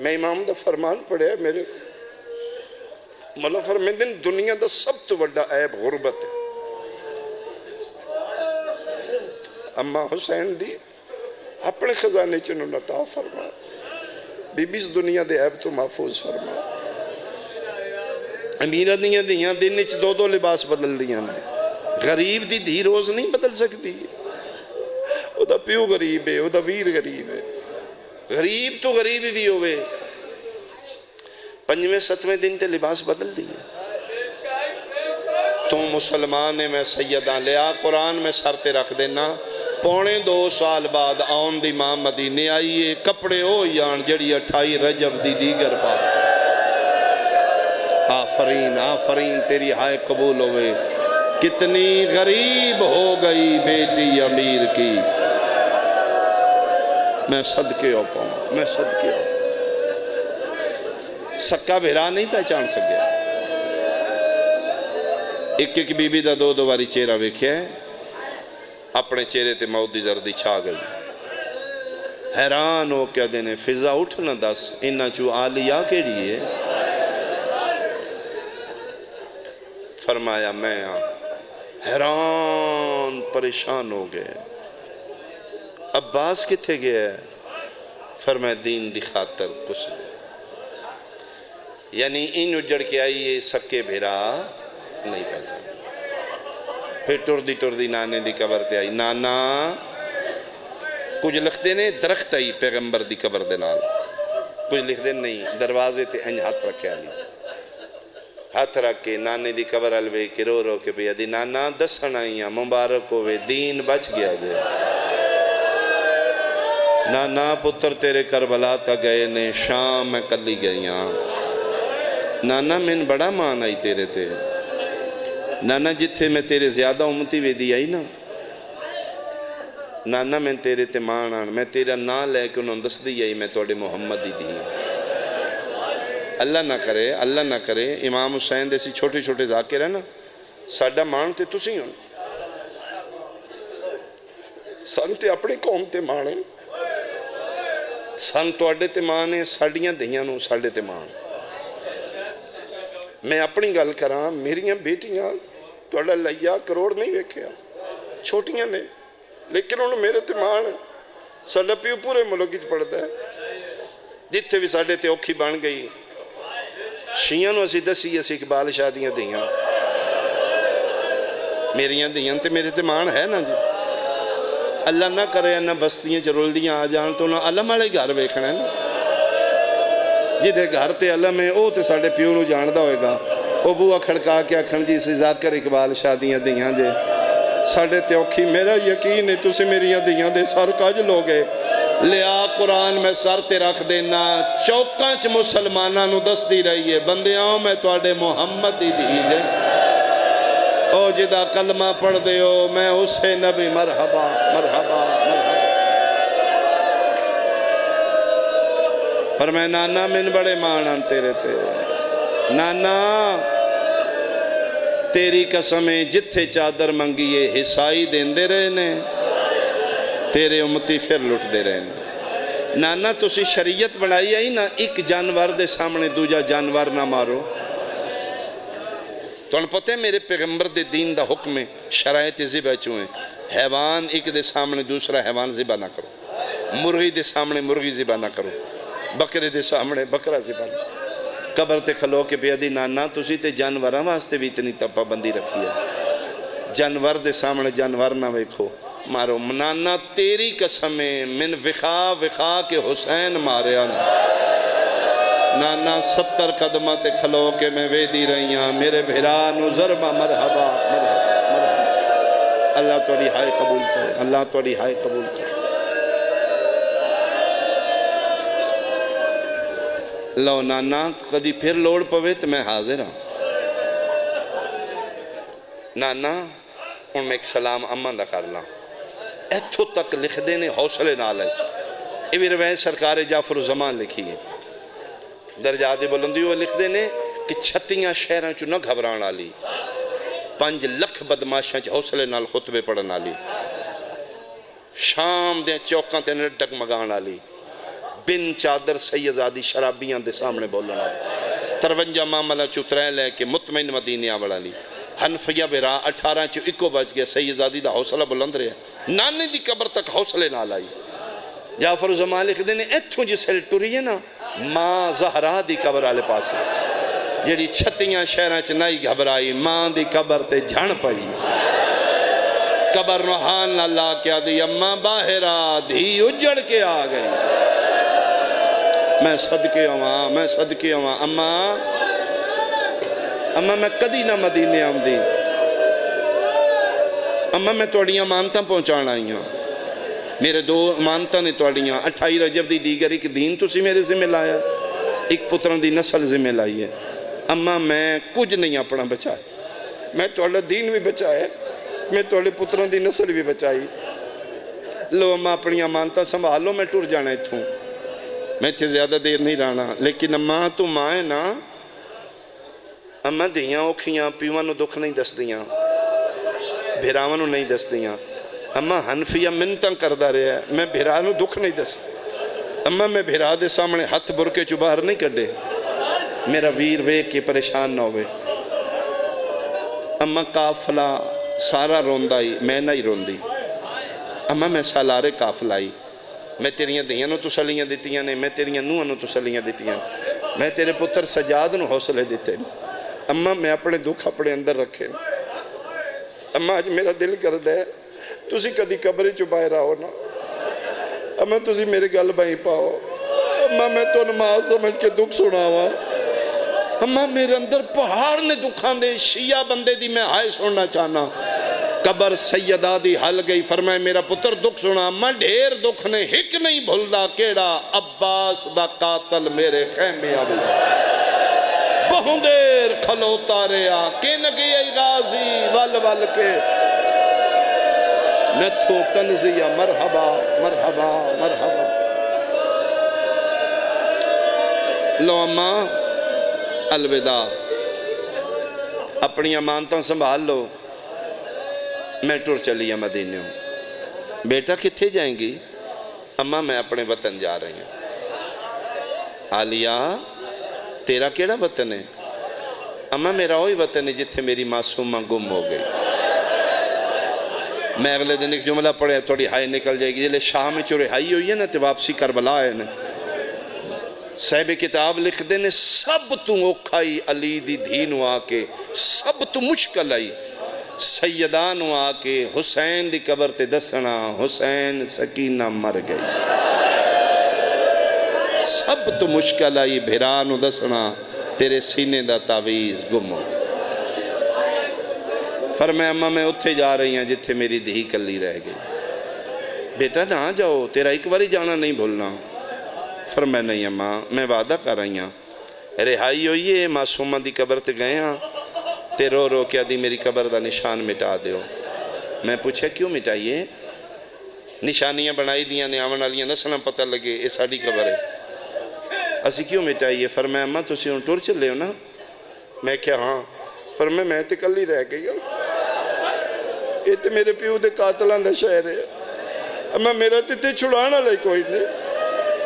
میں امام دا فرمان پڑھے میرے مولا فرمیندن دنیا دا سب تو بڑا عیب غربت ہے۔ اماں حسین دی اپنے خزانے چنوں عطا فرما، بی بی اس دنیا دے عیب تو محفوظ فرما۔ امیرہ دیاں دیاں دن اچھ دو لباس بدل دیاں نے، غریب دی دھی روز نہیں بدل سکتی، او دا پیو غریب ہے، او دا ویر غریب ہے، غریب تو غریب بھی ہوئے، 5ویں 7ویں دن تے لباس بدل دیئے۔ تو مسلمان نے میں سیدہ لیا قرآن میں سر تے رکھ دینا، 2.25 سال بعد آن دی ماں مدینے آئیے، کپڑے ہو یان جڑی 28 رجب دی دیگر پا۔ آفرین آفرین تیری ہائے قبول ہوئے، کتنی غریب ہو گئی بیٹی امیر کی۔ میں صدقے ہو پاؤں، میں صدقے ہو سکا بھیرا نہیں پہچان سکے۔ ایک بی بی دا دو باری چہرہ ویکھیا ہے، اپنے چہرے تے موت دی زردی چھا گئی، حیران ہو کیا دینے فضا اٹھنا دس انہا چو آلیا کیڑی ہے؟ فرمایا میں حیران پریشان ہو گئے، عباس کتھے گیا ہے؟ فرمایا دین دی خاطر کچھ دے، یعنی ان اجڑ کے آئیے سکے بھیرا نہیں پہنچا۔ پھر ٹردی نانے دی قبر تے آئی، نانا کچھ لکھ دینے درخت آئی پیغمبر دی قبر دے نال، کچھ لکھ دینے نہیں، دروازے تے انج ہاتھ رکھے آلی، ہاتھ رکھ کے نانے دی قبر الوے کے رو کے بھیا دی نانا دسن آئیاں مبارک ہوئے دین بچ گیا جائے، نانا پتر تیرے کربلا تا گئے نے شام میں کلی گئیاں، نانا من بڑا مان آئی تیرے تے، نانا جتھے میں تیرے زیادہ امتی وے دی آئی نا نانا میں تیرے تے مان آن میں تیرا نا لے کے انہوں دس دی آئی میں توڑے محمد دی دی اللہ نہ کرے امام حسین دے سی چھوٹے چھوٹے ذاکر ہے نا ساڑھا مان تے تسی ہوں سن تے اپنی قوم تے مانے سن توڑے تے مانے ساڑھیاں دیاں نو ساڑھے تے مان میں اپنی گل کراں میریاں بیٹیاں توڑا لیا کروڑ نہیں ویکھیا چھوٹیاں نے لیکن انہوں میرے تے مان ساڑھا پیو پورے ملکی پڑھتا ہے جتھے بھی ساڑھے تے اوکھی بان گئی شیعہ نو اسی دسی اسی اقبال شادیاں دیاں میریاں دیاں تے میرے تے مان ہے نا جی اللہ نہ کرے نہ بستیاں چرول دیاں آ جان تو نہ علم والے گھر ویکھنا ہے نا جدے گھر تے علم ہے او تے ساڑھے پیو نو جاندہ ہوئے گا او بوا کھڑکا کے اکھن جی سی ذاکر اقبال شادیاں دیاں جے ساڑھے تے اوکھی میرا یقین ہے تُسے میریاں دیاں دے سر کاج لوگے لیا قرآن میں سر تے رکھ دینا چوکانچ مسلمانہ نو دس دی رہی ہے بندیاں میں توڑے محمد دی دیجے او جدہ کلمہ پڑھ دے ہو میں اسے نبی مرحبا مرحبا مرحبا فرمائے نانا من بڑے مانن تیرے تے نانا تیری قسمیں جتھے چادر منگیے حصائی دین دے رہے نے تیرے امتی پھر لٹ دے رہے نے نانا تسی شریعت بنائی آئی نا ایک جانور دے سامنے دوجا جانور نہ مارو تو انہوں پتہ ہے میرے پیغمبر دے دین دا حکم ہے شرائط ذبح چوئیں حیوان ایک دے سامنے دوسرا حیوان ذبح نہ کرو مرغی دے سامنے مرغی ذبح نہ کرو بکرے دے سامنے بکرا ذبح نہ قبر تے کھلو کے پیادی نانا تسی تے جانوراں واسطے بھی اتنی تپا بندی رکھی ہے جانور دے سامنے جانور نہ ویکھو مارو نانا تیری قسمیں من وخا کے حسین ماریا نانا 70 قدمہ تے کھلو کے میں ویدی رہیاں میرے بھرانو ضربہ مرحبا مرحبا اللہ توڑی ہائے قبول کرے اللہ توڑی ہائے قبول کرے لو نانا کدی پھر لوڑ پوے تو میں حاضر ہوں نانا ان میں ایک سلام امن دا کر لاں ایتھو تک لکھ دینے حوصلے نال ہے یہ بھی روایت سرکار جعفر الزمان لکھی ہے درجات بلندی وہ لکھ دینے کہ 36 شہراں چو نہ گھبران آلی 5 لکھ بدماشاں چو حوصلے نال خطبے پڑھن آلی شام دے چوکاں تے ڈگ مگان آلی بن چادر سیدزادی شرابیاں دے سامنے بولن آلی 53 معاملہ چو 3 لے کے مطمئن مدینہ بڑھا لی حنفیہ برا 18 چو 1 بچ گیا سیدزادی دا حوصلہ بلند رہے نانے دی قبر تک حوصلے نہ لائی جعفر الزمان لکھ دینے ایتھوں جس ہل ٹوری ہے نا ماں زہرا دی قبر آلے پاس جیڑی 36 شہراں چ نہیں گھبرائی ماں دی قبر تے جھن پئی قبر روحان نہ لا کیا دی اماں باہرہ دھی اجڑ کے آ گئی میں صدقے ہوا اماں میں کدی نہ مدینے آمدی اماں میں توڑیاں مانتاں پہنچانا آئی ہوں میرے 2 مانتاں نے توڑیاں 28 رجب دی دیگر ایک دین تو سی میرے ذمہ لایا ایک پتران دی نسل ذمہ لائی ہے اماں میں کچھ نہیں اپنا بچائے میں توڑا دین بھی بچائے میں توڑے پتران دی نسل بھی بچائی لو اماں اپنی امانتاں سنبھالو میں ٹور جانا اتھوں میں تھے زیادہ دیر نہیں رہنا لیکن اماں تو ماں ہے نا اماں دیاں اوکھیاں پیوانو دکھ نہیں دس دیاں بھیراوانو نہیں دس دیاں اماں حنفیہ منتاں کردہ رہے ہیں میں بھیرانو دکھ نہیں دس اماں میں بھیرا دے سامنے ہاتھ برکے چو باہر نہیں کردے میرا ویر ویک کے پریشان نہ ہوئے اماں قافلہ سارا روندائی میں نہیں روندی اماں میں سالارے قافلائی میں تیریاں دیاں نو تسلیاں دیتیاں نے میں تیریاں نوہ نو تسلیاں دیتیاں میں تیرے پتر سجاد نو حوصلے دیتے اماں میں اپنے دکھ اپنے اندر رکھے اماں آج میرا دل کر دے تسی کدی قبری چبائے رہو نا اماں تسی میرے گل بائی پاؤ اماں میں تو نماز سمجھ کے دکھ سنا ہوا اماں میرے اندر پہاڑ نے دکھان دے شیعہ بندے دی میں ہائے سننا چاہنا قبر سیدہ دی حل گئی فرمائے میرا پتر دکھ سنا اماں ڈھیر دکھ نے ہک نہیں بھولدا کیڑا عباس دا قاتل میرے خیمے آوے بہت دیر کھلوتا رہا کہ نگی غازی ول ول کے نتھو تنزیہ مرحبا مرحبا مرحبا لو اماں الوداع اپنی امانتاں سنبھال لو میں ٹر چلی ہوں مدینہ ہوں بیٹا کتھے جائیں گی اماں میں اپنے وطن جا رہی ہوں عالیہ تیرا کیڑا وطن ہے اماں میرا وہی وطن ہے جتھے میری معصومہ گم ہو گئی میں اگلے دن ایک جملہ پڑھے تھوڑی ہائی نکل جائے گی جلے شام چو رہائی ہوئی ہے نا تے واپسی کربلا ہے نا صاحب کتاب لکھ دینے سب تو اوکھائی علی دی دھینو آکے سب تو مشکل آئی سیدانو آکے حسین دی قبر تے دسنا حسین سکینہ مر گئی سب تو مشکل آئی بھیرانو دسنا تیرے سینے دا تعویز گم ہو فرمایا اماں میں اتھے جا رہی ہیں جتھے میری دھی کلی رہ گئی بیٹا نہ جاؤ تیرا ایک باری جانا نہیں بھولنا فرمایا نہیں اماں میں وعدہ کر رہی ہیں رہائی ہوئی ہے معصومہ دی قبر تے گئے ہیں تے رو رو کیا دی میری قبر دا نشان مٹا دیو میں پوچھا کیوں مٹائیے نشانیاں بنائی دیاں نے آمن والیاں نسلیں پتہ لگے یہ ساڑی قبر ہے اسی کیوں مٹائیے فرمایا اماں تسی ان ٹور چلے ہو نا میں کیا ہاں فرمایا میں تے کل ہی رہ گئی ہوں یہ تے میرے پیو دے قاتلان دا شہر ہے اماں میرا تے چھڑانا لے کوئی نہیں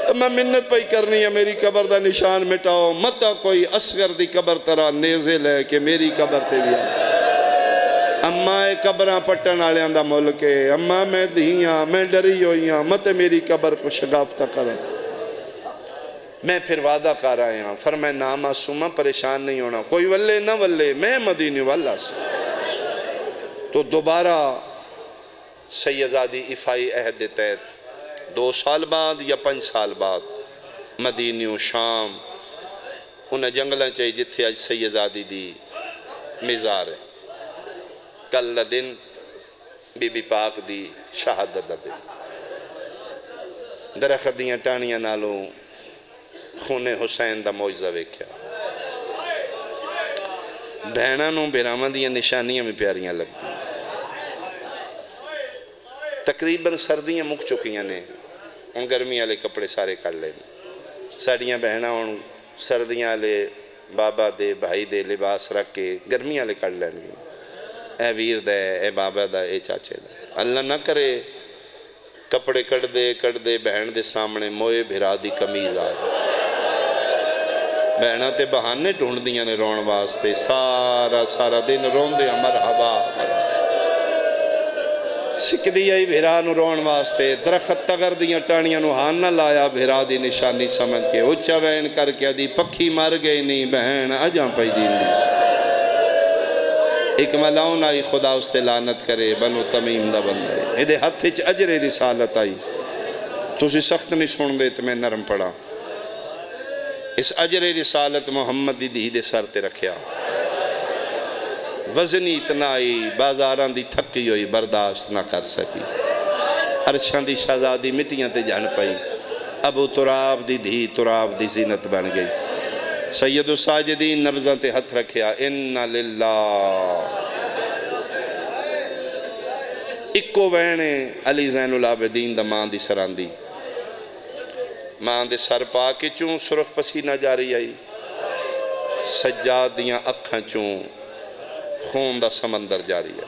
اماں منت پائی کرنی ہے میری قبر دا نشان مٹاؤ متا کوئی اصغر دی قبر ترہ نیزے لے کہ میری قبر تے بھی اماں اے قبران پٹن آلیاں دا ملک ہے اماں میں دھیاں میں ڈری ہوئیاں مت میری قبر کو شگافتہ کریں میں پھر وعدہ کر رہا ہوں فرمایا نا معصومہ پریشان نہیں ہونا کوئی ولے نہ ولے میں مدینی والا سے تو دوبارہ سیدزادی افائی عہد تحت 2 سال بعد یا 5 سال بعد مدینیوں شام انہیں جنگلیں چاہیے جتھے آج سیدزادی دی مزار ہے کل دن بی بی پاک دی شہادت دے درخت دیاں ٹانیاں نالوں خون حسین دا موجزہ ویکھیا بہنہ نوں بیرامہ دیاں نشانیاں میں پیاریاں لگتی تقریباً سردیاں مک چکیاں نے ان گرمی والے کپڑے سارے کر لے ساڑیاں بہنہ ان سردیاں والے بابا دے بھائی دے لباس رکھ کے گرمی والے کر لیں اے ویر دے اے بابا دا اے چاچے دا اللہ نہ کرے کپڑے کٹ دے بہن دے سامنے موئے بھرا دی کمیز آ بہنہ تے بہانے ڈھونڈ دیاں نے رون واسطے سارا دن رون دے مرحبا سکھ دیا ہی بھیرا نو رون واسطے درخت تگر دیاں ٹانیاں نو ہاں نہ لایا بھیرا دی نشانی سمجھ کے اچھا وین کر کے دی پکھی مر گئی نہیں بہن اجاں پائی دین دی ایک ملاؤن آئی خدا اس تے لعنت کرے بنو تمیم دا بندے ایدے ہتھے چ اجر رسالت آئی تُسی سخت نہیں سن دے تو میں نرم پڑا اس اجر رسالت محمد دی دے سر تے رکھیا وزنی اتنا آئی بازاران دی تھکی ہوئی برداشت نہ کر سکی عرشان دی شہزادی مٹیاں تے جان پائی ابو تراب دی دھی تراب دی زینت بن گئی سید الساجدین نبضاں تے ہتھ رکھیا انَّ للہ اکو وینے علی زین العابدین دا ماں دی سراندی ماں دے سر پا کے چون سرخ پسینہ جاری آئی سجاد دیاں اکھاں چون خون دا سمندر جاری ہے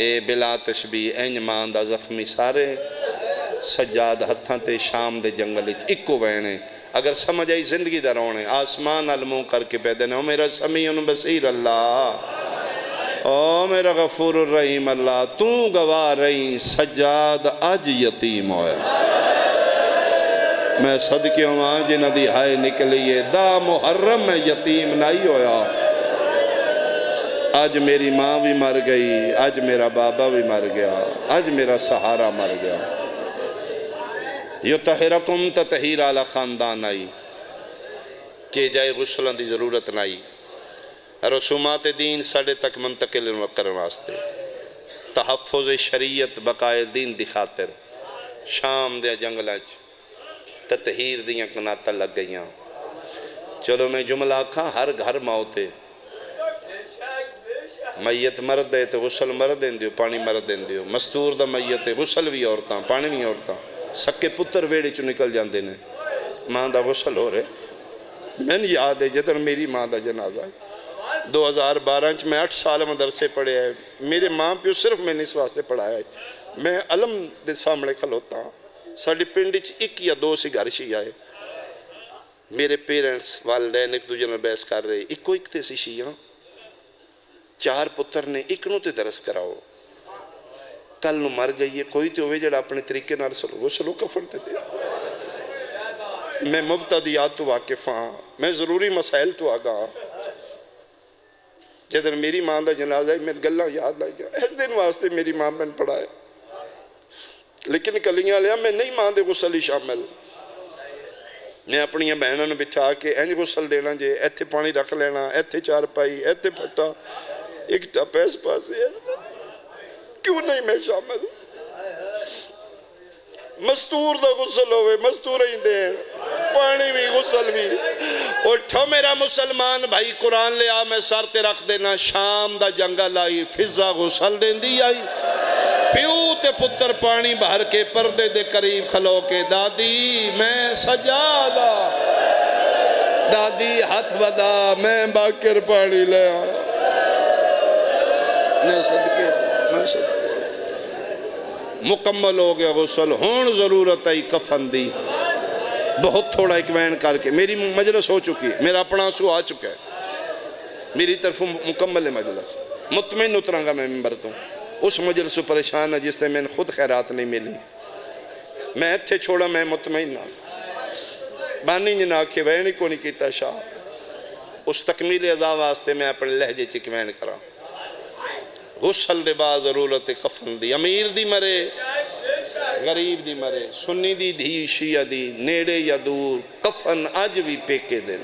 اے بلا تشبیح این ماں دا زخمی سارے سجاد ہتھاں تے شام دے جنگل اکو وینے اگر سمجھ آئی زندگی دا رونے آسمان علموں کر کے پیدنے او میرا سمیع بصیر اللہ او میرا غفور الرحیم اللہ تو گواہ رہی سجاد آج یتیم ہویا میں صدقے ہوں جنہ دی ہائے نکلیے دا محرم میں یتیم نہیں ہویا آج میری ماں بھی مر گئی آج میرا بابا بھی مر گیا آج میرا سہارا مر گیا یطہرکم تطہیر آلہ خاندان آئی چے جائے غسلان دی ضرورت نائی رسومات دین ساڑھے تک منتقل کرن واسطے تحفظ شریعت بقائے دین دی خاطر شام دے جنگلہ تطہیر دیاں کناتا لگ گئیاں چلو میں جملہ آکھاں ہر گھر موت ہے میت مرد ہے تو غسل مرد دین دیو پانی مرد دین دیو مستور دا میت ہے غسل بھی عورتاں پانی بھی عورتاں سکے پتر ویڑے چو نکل جاندے نے ماں دا غسل ہو رہے میں نے یاد ہے جدر میری ماں دا جنازہ ہے 2012 میں 8 سال مدرسے پڑھے آئے میرے ماں پیو صرف میں نے اس واسطے پڑھایا ہے میں علم دے سامنے کھلوتا ہوں ساڑھی پنڈی ایک یا دو سی گھر شیعہ ہے میرے پیرنٹس والدین ایک دوجہ میں بحث کر رہے ایک کو ایک تھے سی شیعہ 4 پتر نے ایک نو تے درس کراؤ کل نو مر جائیے کوئی تے ہوئے جڑا اپنے طریقے نال غسلو کفن تے دے میں مبتدیات تو واقف ہاں میں ضروری مسائل تو آگا جدر میری ماں دا جنازہ ہے میرے گلہ یاد لائی گیا اس دن واسطے میری ماں میں پڑھایا لیکن کلیاں لیا میں نہیں ماں دے غسل ہی شامل میں اپنی بہنوں نے بٹھا کے اینج غسل دینا جے ایتھے پانی رکھ لینا ایتھے چار پائی ایتھے پھٹا ایک ٹپ ایس پاس ہے کیوں نہیں میں شامل مستور دا غسل ہوئے مستور ہی دیں پانی بھی غسل بھی اٹھو میرا مسلمان بھائی قرآن لے آ میں سر تے رکھ دینا شام دا جنگل آئی فضا غسل دین دی آئی پیو تے پتر پانی بھر کے پردے دے قریب کھلو کے دادی میں سجادہ دادی ہاتھ ودا میں باکر پانی لے آیا میں صدقے مکمل ہو گیا غسل ہون ضرورت ہے کفن دی بہت تھوڑا ایک وین کر کے میری مجلس ہو چکی ہے میرا اپنا آنسو آ چکا ہے میری طرف مکمل ہے مجلس مطمئن اتروں گا میں ممبر تو اس مجلس سے پریشان ہے جس نے میں خود خیرات نہیں ملی میں اتھے چھوڑا میں مطمئن نہ بانی جنا کے وین کو نہیں کیتا شاہ اس تکمیل عذا واسطے میں اپنے لہجے چک وین کرا غسل دے بعد ضرورت کفن دی امیر دی مرے غریب دی مرے سنی دی دھی شیعہ دی نیڑے یا دور کفن آج بھی پیکے دیں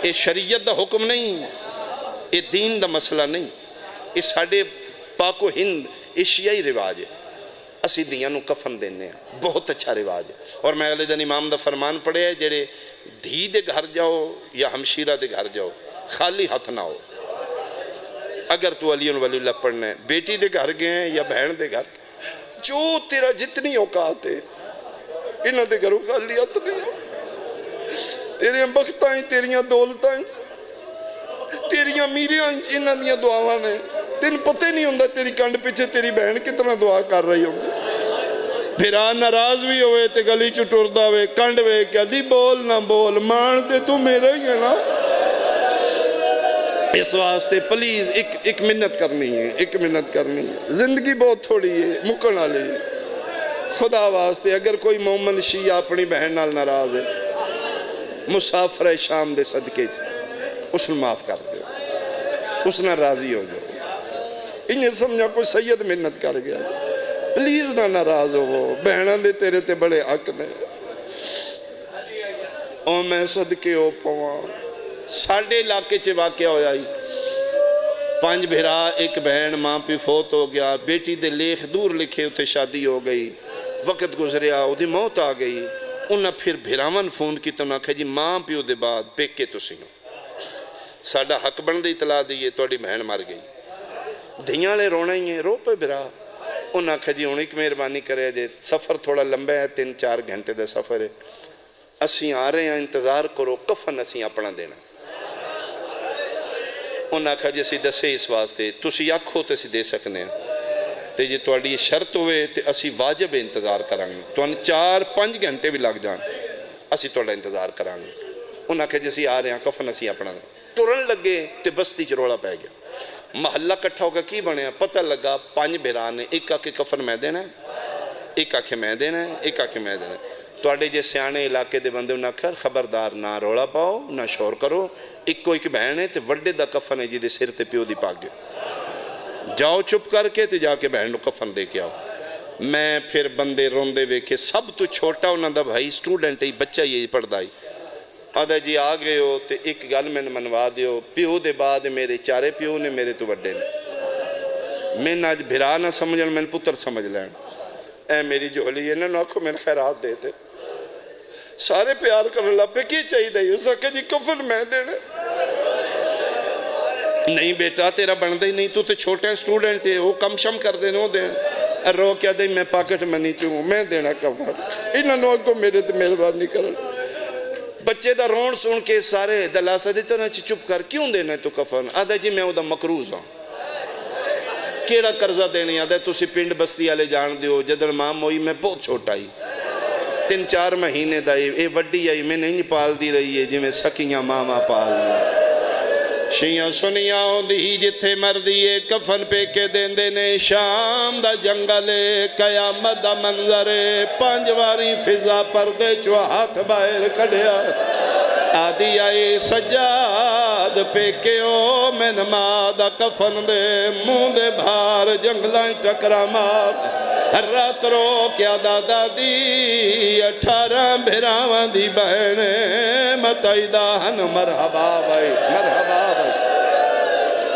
یہ شریعت دا حکم نہیں یہ دین دا مسئلہ نہیں یہ ساڑھے پاک و ہند ایشیائی رواج ہے اسی دیاں نو کفن دینے ہیں بہت اچھا رواج ہے اور میں اگلے دن امام دا فرمان پڑھے ہے جڑے دھی دے گھر جاؤ یا ہمشیرہ دے گھر جاؤ خالی ہاتھ نہ ہو اگر تو علی ولی اللہ پڑھنا ہے بیٹی دے گھر گئے ہیں یا بہن دے گھر جو تیرا جتنی اوقات ہے انہاں دے گھروں خالی ہاتھ نہیں ہو تیریاں بختائیں تیریاں دولتائیں تیریاں میریاں انہاں دیاں دعاواں نے تین پتہ نہیں ہوندہ تیری کنڈ پیچھے تیری بہن کتنا دعا کر رہی ہوں پھران ناراض بھی ہوئے تے گلی چٹوردہ ہوئے کنڈ ہوئے کیا دی بول نہ بول مانتے تو میرے ہی ہے نا اس واسطے پلیز ایک منت کرنی ہے ایک منت کرنی ہے زندگی بہت تھوڑی ہے مکن آلی خدا واسطے اگر کوئی مومن شیعہ اپنی بہن نال ناراض ہے مسافر شام دے صدقے اس نے معاف کر دے اس نے راضی ہو جاؤ انہیں سمجھا کوئی سید منت کر گیا پلیز نہ ناراض ہو وہ بہنان دے تیرے تے بڑے حق نے او میں صدقے ہو پوان ساڑھے علاقے چے واقعہ ہویا ہی 5 بھیرا ایک بہن ماں پہ فوت ہو گیا بیٹی دے لیخ دور لکھے اتے شادی ہو گئی وقت گزریا وہ دی موت آ گئی انہاں پھر بھیراون فون کی تو نہ کہا جی ماں پیو دے بعد پیکے تو سنو ساڑھا حق بن دے اطلاع دیئے توڑی بہن مر گئی دھیاں لے رونا ہی ہیں رو پہ بھیرا انہاں کہا جی انہیں ایک مہربانی کرے جے سفر تھوڑا لمبا ہے 3-4 گھنٹے دے سفر ہے اسیں آ رہے ہیں انتظار کرو کفن اسیں اپنا دینا انہاں کہا جیسی دسے اس واسطے تسی آکھو تے سی دے سکنے تے جی توڑی شرط ہوئے تے اسی واجب انتظار کرانگے تو ان 4-5 گھنٹے بھی لگ جان اسی توڑا انتظار کرانگے انہاں کہا جیسی آ رہے ہیں کفن اسی اپنا ترن لگے تے بستی چروڑا پہ گیا محلہ کٹھا ہوگا کی بنے ہیں پتہ لگا 5 بھیرانے ایک آکے کفن میں دینا ہے ایک آکے میں دینا ہے ایک آکے میں دینا ہے توڑے جے سیانے علاقے دے بندے انہاں کر خبردار نہ روڑا پاؤ نہ شور کرو ایک کوئی بہن ہے تے وڈے دا کفن ہے جی دے سر تے پیو دی پاک گئے جاؤ چپ کر کے تے جا کے بہن کو کفن دے کے آؤ میں پھر بندے روندے وے کے سب تو چھوٹا انہاں دا بھائی سٹوڈنٹ ہی بچہ یہ پڑھ دائی آدھا جی آ گئے ہو تے ایک گل میں نے منوا دیو پیو دے بعد میرے چارے پیو نے میرے تو وڈے نے میں آج بھرا نہ سمجھن میں پتر سمجھ لین اے میری جولی ہے نا آنکھوں میں خیرات دیتے سارے پیار کرنے لگ پہ کی چاہیے دے اس کہ جی کفن میں دینے نہیں بیٹا تیرا بندہ ہی نہیں تو تے چھوٹے سٹوڈنٹ ہے وہ کم شم کر دینے ہو دیں رو کیا دیں میں پاکٹ منی چاہوں میں دینا کفن انہوں نے کو میرے تے مہربان نہیں کرنا بچے دا رون سن کے سارے دلاسہ دیتے ہیں چپ کر کیوں دینا ہے تو کفن آدھا جی میں دا مقروض ہوں کیڑا قرضہ دینے آدھا تو سی پنڈ بستی آلے جان دیو جدر مام ہوئی میں بہت چھوٹا ہی 3-4 مہینے دا اے وڈی آئی میں نہیں پال دی رہی ہے جی میں سکیاں ماما پال دی شیعہ سنیاں ہوں دی جتھے مردیے کفن پہ کے دین دینے شام دا جنگلے قیامت دا منظرے 5 واری فضا پردے چو ہاتھ باہر کھڑیا آدھی آئی سجاد پہ کے او میں نمادہ کفن دے مون دے بھار جنگلائیں ٹکرا مار رات رو کیا دادا دی 18 بھیراوان دی بہنے متعیدہ ہن مرحبا بھائی مرحبا بھائی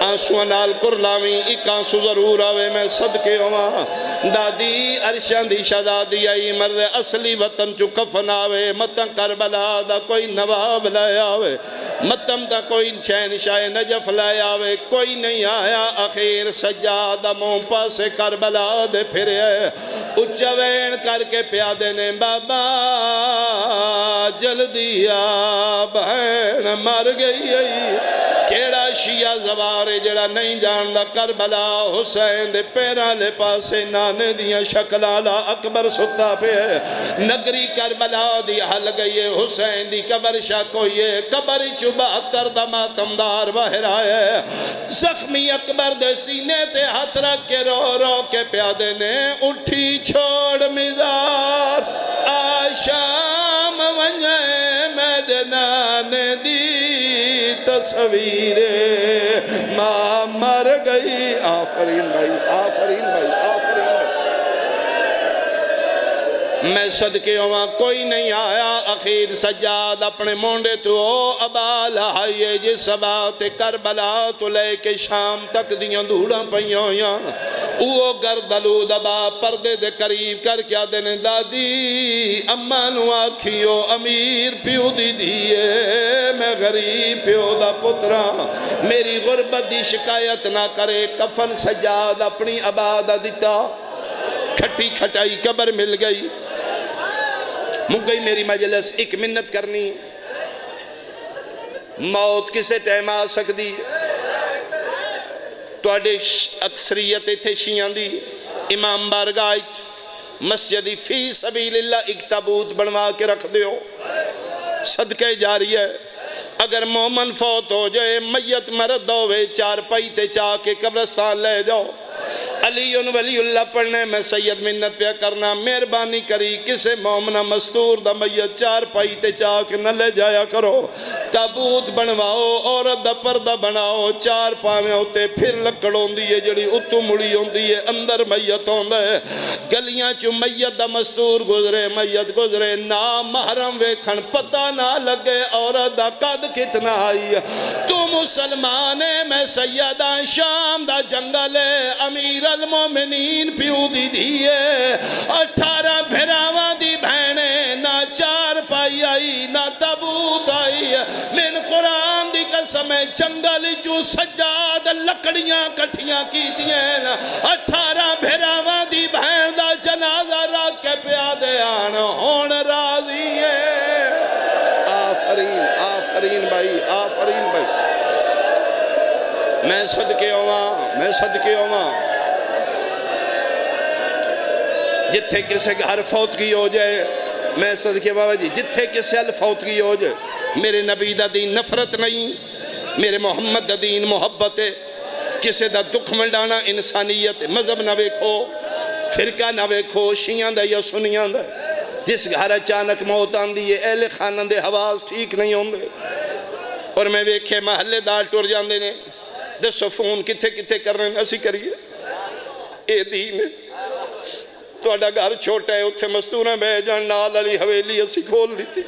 آنسوان نال کرلاویں ایک آنسو ضرور آوے میں صدقے ہوا دادی عرشان دی شہزادی آئی مرد اصلی وطن چو کفن آوے متن کربلا دا کوئی نواب لائے آوے متن دا کوئی شہنشاہ نجف لائے آوے کوئی نہیں آیا اخیر سجادہ مومپا سے کربلا دے پھرے اچھوین کر کے پیادے نے بابا جلدی آ بہن مر گئی کیڑا شیعہ زوارے جڑا نہیں جاندہ کربلا حسین دے پیران لے پاسے نانے دیاں شکلالا اکبر ستا پہ ہے نگری کربلا دی حل گئی ہے حسین دی قبر شک ہوئی ہے قبر چوبہ اتر دماتم دار باہر آئے زخمی اکبر دے سینے تے ہاتھ رکھ کے رو رو کے پیادے نے اٹھی چھوڑ مزار آشام ونجے میدنان دی تصویر ماں مر گئی آفرین بھائی آفرین بھائی آفرین بھائی میں صدقے ہوا کوئی نہیں آیا اخیر سجاد اپنے مونڈے تو ابا لہائیے جس بات کربلا تو لے کے شام تک دیاں دھوڑا پہیوں اوہ گردلو دبا پردے دے قریب کر کیا دینے دادی اماں نو آکھیو امیر پیو دی دیئے میں غریب پیو دا پترا میری غربت دی شکایت نہ کرے کفن سجاد اپنی عبادہ دیتا کھٹی کھٹائی قبر مل گئی مک گئی میری مجلس ایک منت کرنی موت کسے ٹائم آ سکتی تو اڈے اکثریت تھے شیعہ دی امام بارگاہ مسجدی فی سبیل اللہ ایک تابوت بنوا کے رکھ دیو صدقہ جاری ہے اگر مومن فوت ہو جائے میت مرد ہوئے 4 پائیتے چاہ کے قبرستان لے جاؤ علی ولی اللہ پڑھنے میں سید منت پہ کرنا مہربانی کری کسے مومنہ مستور دا میت 4 پائیتے چاہ کے نہ لے جایا کرو تابوت بنواؤ عورت دا پردہ بناؤ 4 پاویں ہوتے پھر لکڑوں دیئے جڑی اتو مڑی ہوں دیئے اندر میت ہوں دے گلیاں چو میت دا مستور گزرے میت گزرے نا محرم ویکھن پتہ نہ لگے عورت دا قد کتنا آئی تو مسلمانے میں سیدہ شام دا جنگلے امیر المومنین پیو دی دیئے 18 بھیراوان دی بہنے نہ 4 پائی آئی نہ تابوت آئی من قرآن دی قسم جنگل جو سجاد لکڑیاں کٹھیاں کی دیں 18 بھیراوان دی بہن دا جنازہ رکھ کے پیادے آن ہون راضی ہے آفرین آفرین بھائی آفرین بھائی میں صدقے ہوا جتھے کسے گھر فوت کی ہو جائے میں صدقے بابا جی جتھے کسے فوت کی ہو جائے میرے نبی دا دین نفرت نہیں میرے محمد دا دین محبت ہے کسے دا دکھ ملڈانا انسانیت مذہب نہ ویکھو فرقہ نہ ویکھو شیعہ دا یا سنیاں دا جس گھر اچانک موت آن دیئے اہل خانن دے حواس ٹھیک نہیں ہوں دے اور میں ویکھے محلے دار ٹور جان دینے دسو فون کتھے کتھے کر رہے ہیں اسی کریے اے دین ہے تو اڈا گھر چھوٹا ہے اتھے مستورہ بے جان نال علی حویلی اسی کھول لیتی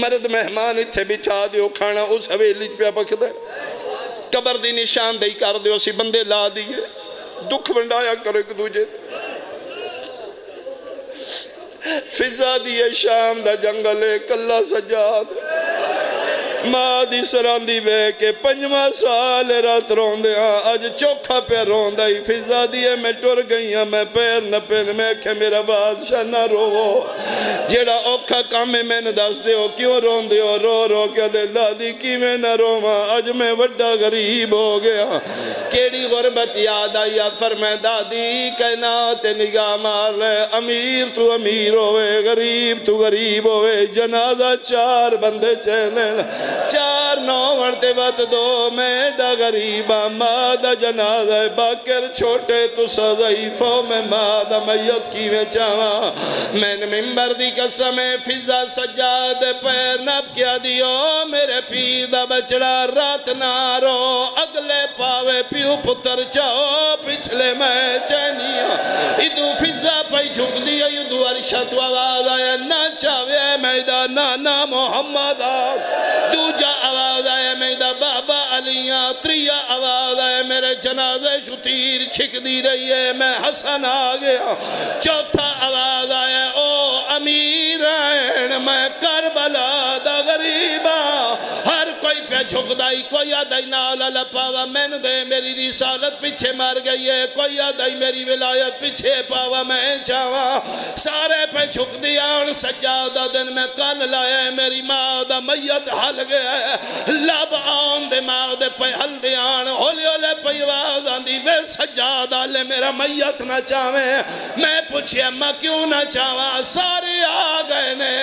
مرد مہمان اتھے بچھا دیو کھانا اس حویلی پہ پکھ دے قبر دی نشان دے کر دیو اسی بندے لا دیئے دکھ بندایا کرو ایک دوجہ فضا دیئے شام دا جنگلے کلا سجاد ماں دی سراندی بے کے 5واں سال رات روندے ہاں اج چوکھا پہ روندائی فضا دیئے میں ٹر گئی ہاں میں پیر نہ پین میں کہ میرا بادشاہ نہ روو جیڑا اوکھا کام میں نے دس دے ہو کیوں روندے ہو رو رو کے دے دادی کی میں نہ روواں اج میں وڈا غریب ہو گیا کیڑی غربت یاد آئی فرمائے دادی کائنات نگاہ مار رہے امیر تو امیر ہوئے غریب تو غریب ہوئے جنازہ 4 بندے چہنے 4 9 ورتے وقت 2 میں ڈا غریبہ مادہ جنازہ باکر چھوٹے تو ضعیفوں میں مادہ میت کی میں چاہاں میں نے ممبر دی قسم فضا سجاد پیر نب کیا دیو میرے پیر دا بچڑا رات نہ رو اگلے پاوے پیو پتر چاہو پچھلے میں چینیاں ادو فضا پہ جھک دیا ادو عرشہ تو آواز آیا نہ چاہوے میدہ نانا محمد دوجا آواز آیا میدہ بابا علیاں 3 آواز آیا میرے جنازے شتیر چھک دی رہی ہے میں حسن آگیا 4 آواز آیا او امیرین میں کربلا دا غریبہ ہر کوئی پہ جھک دائی کوئی آدھائی نالا لپاوا میں دے میری رسالت پیچھے مر گئی ہے کوئی آدھائی میری ولایت پیچھے پاوا میں چاہوا سارے پہ جھک دیا ان سجادہ دن میں کل لائے میری ماں دا میت حل گیا ہے لب آن دے ماں دے پہ حل دیان ہولی ہولے پہ آواز آن دی وے سجادہ لے میرا میت نہ چاہویں میں پوچھے ماں کیوں نہ چاہوا سارے آگئے نے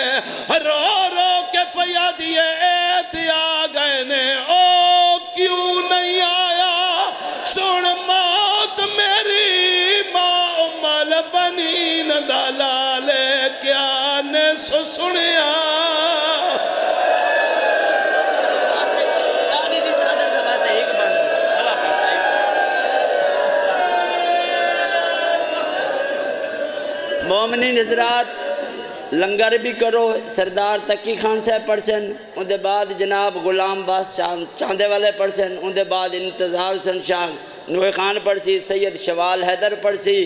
رو رو کے پیا دیئے ایتی آگئے نے او کیوں نہیں آیا سن موت میری ماں امال بنی ندالالے کیا نے سنیا مومنین حضرات لنگر بھی کرو سردار تقی خان صاحب پڑھسن ان دے بعد جناب غلام باس چاندے والے پڑھسن ان دے بعد انتظار حسن شاہ نوح خان پڑھسی سید شوال حیدر پڑھسی